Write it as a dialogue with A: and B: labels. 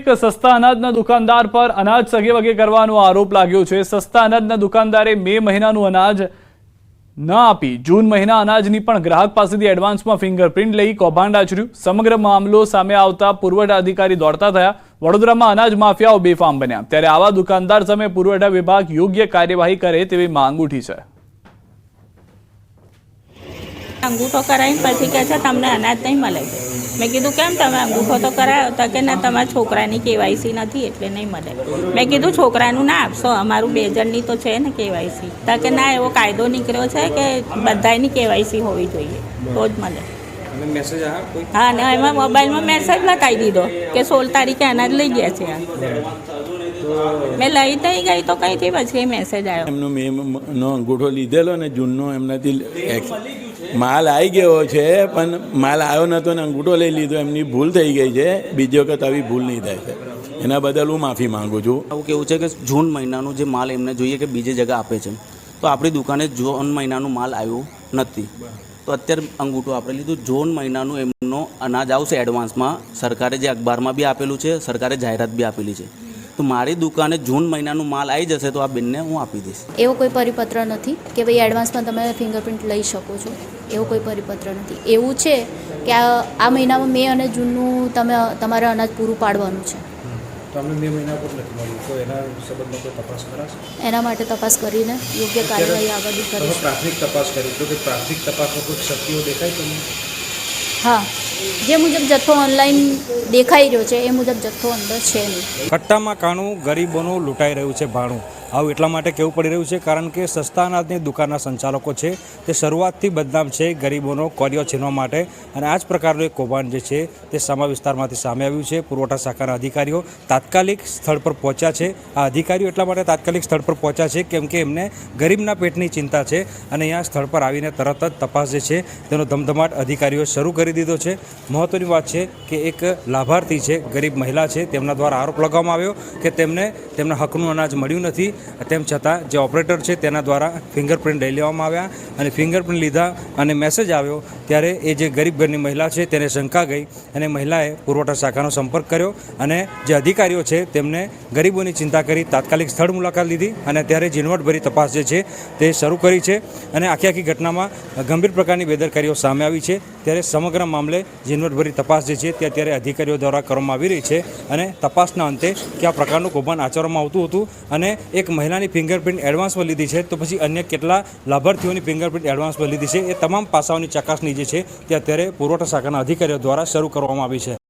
A: એક સસ્તા અનાજના દુકાનદાર પર અનાજ સગે વગે કરવાનો આરોપ લાગ્યો છે। સસ્તા અનાજના દુકાનદારે મે મહિનાનું અનાજ ન આપી જૂન મહિના અનાજની પણ ગ્રાહક પાસેથી એડવાન્સમાં ફિંગરપ્રિન્ટ લઈ કૌભાંડ આચર્યું। સમગ્ર મામલો સામે આવતા પુરવઠા અધિકારી દોડતા થયા। વડોદરામાં અનાજ માફિયાઓ બેફામ બન્યા, ત્યારે આવા દુકાનદાર સામે પુરવઠા વિભાગ યોગ્ય કાર્યવાહી કરે તેવી માંગ ઉઠી છે।
B: अंगूठो कराई पछी कहे छे तमने अनाज नहीं मळे छे। मैं कीधुं केम तमे अंगूठो तो करायो तो के ना तमारा छोकरानी केवायसी नहीं एटले नहीं मळे। मैं कीधुं छोकरानुं ना आपशो, अमारुं 2 जणनी तो छे ने केवायसी। तो के ना एवो कायदो निकळ्यो छे के बधायनी केवायसी होवी जोईए तो ज मळे।
C: मैसेज आया कोई?
B: हाँ ने एमां मोबाइल में मैसेज बताई दीधो के 16 तारीखे अनाज लई गया छे। मैं लई नहीं गई तो कई थी पछी मैसेज आयो।
D: एमनो मेनो अंगूठो लीधेलो ने जूननो एमनाथी माल आई गयो छे, पण माल आयो नतो ने अंगूठो लई लीधो। एमनी भूल थई गई छे, बीजी वखत आवी भूल नहीं थाय छे। एना बदल हूँ माफी मांगू छूं।
E: એવું કેવું છે કે જૂન મહિનાનો જે માલ એમને જોઈએ કે બીજી જગ્યા આપે છે, તો આપણી દુકાને જૂન મહિનાનું માલ આવ્યું નથી, તો અત્યારે અંગૂઠો આપણે લીધું। જૂન મહિનાનું એમનો અનાજ આવશે એડવાન્સમાં। સરકારે જે અખબારમાં બી આપેલું છે, સરકારે જાહેરાત બી આપેલી છે, તો મારી દુકાને જૂન મહિનાનું માલ આવી જશે તો આ બેનને હું આપી દઈશ।
F: એવો કોઈ પરિપત્ર નથી કે ભાઈ એડવાન્સમાં તમે ફિંગરપ્રિન્ટ લઈ શકો છો, એવો કોઈ પરિપત્ર નથી। એવું છે કે આ મહિનામાં મે અને જૂનનું તમે તમારે અનાજ પૂરું પાડવાનું છે।
C: તો અમે મે મહિના પર નથી મળ્યું, તો એના સંબંધમાં કોઈ તપાસ કરાશે?
F: એના માટે તપાસ કરીને યોગ્ય કાર્યવાહી આગળ
C: તમે
F: કરીશું।
C: પ્રાથમિક તપાસ કરી તો કે પ્રાથમિક તપાસમાં કોઈ શક્તિઓ દેખાય તમને?
F: હા, જે મુજબ જથ્થો ઓનલાઈન દેખાઈ રહ્યો છે એ મુજબ જથ્થો અંદર છે નહીં।
G: કટ્ટામાં કાણું ગરીબોનું લૂંટાઈ રહ્યું છે ભાણું। આવું એટલા માટે કહેવું પડી રહ્યું છે કારણ કે સસ્તા અનાજની દુકાનના સંચાલકો છે તે શરૂઆતથી બદનામ છે ગરીબોનો કોરિયો છીનવા માટે, અને આ જ પ્રકારનું એક કૌભાંડ જે છે તે સમા વિસ્તારમાંથી સામે આવ્યું છે। પુરવઠા શાખાના અધિકારીઓ તાત્કાલિક સ્થળ પર પહોંચ્યા છે। આ અધિકારીઓ એટલા માટે તાત્કાલિક સ્થળ પર પહોંચ્યા છે કેમ કે એમને ગરીબના પેટની ચિંતા છે, અને અહીંયા સ્થળ પર આવીને તરત જ તપાસ જે છે તેનો ધમધમાટ અધિકારીઓએ શરૂ કરી દીધો છે। મહત્ત્વની વાત છે કે એક લાભાર્થી છે, ગરીબ મહિલા છે, તેમના દ્વારા આરોપ લગાવવામાં આવ્યો કે તેમને તેમના હકનું અનાજ મળ્યું નથી। તેમ છતાં જે ઓપરેટર છે તેના દ્વારા ફિંગરપ્રિન્ટ લઈ લેવામાં આવ્યા, અને ફિંગરપ્રિન્ટ લીધા અને મેસેજ આવ્યો ત્યારે એ જે ગરીબ ઘરની મહિલા છે તેને શંકા ગઈ, અને મહિલાએ પુરવઠા શાખાનો સંપર્ક કર્યો, અને જે અધિકારીઓ છે તેમને ગરીબોની ચિંતા કરી તાત્કાલિક સ્થળ મુલાકાત લીધી, અને ત્યારે ઝીણવટભરી તપાસ જે છે તે શરૂ કરી છે। અને આખી ઘટનામાં ગંભીર પ્રકારની બેદરકારીઓ સામે આવી છે, ત્યારે સમગ્ર મામલે ઝીણવટભરી તપાસ જે છે તે અત્યારે અધિકારીઓ દ્વારા કરવામાં આવી રહી છે। અને તપાસના અંતે કયા પ્રકારનું કૌભાંડ આચરવામાં આવતું હતું અને એક મહિલાની ફિંગરપ્રિન્ટ એડવાન્સમાં લીધી છે તો પછી અન્ય કેટલા લાભાર્થીઓની ફિંગરપ્રિન્ટ એડવાન્સમાં લીધી છે, એ તમામ પાસાઓની ચકાસણી જે છે તે અત્યારે પુરવઠા શાખાના અધિકારીઓ દ્વારા શરૂ કરવામાં આવી છે।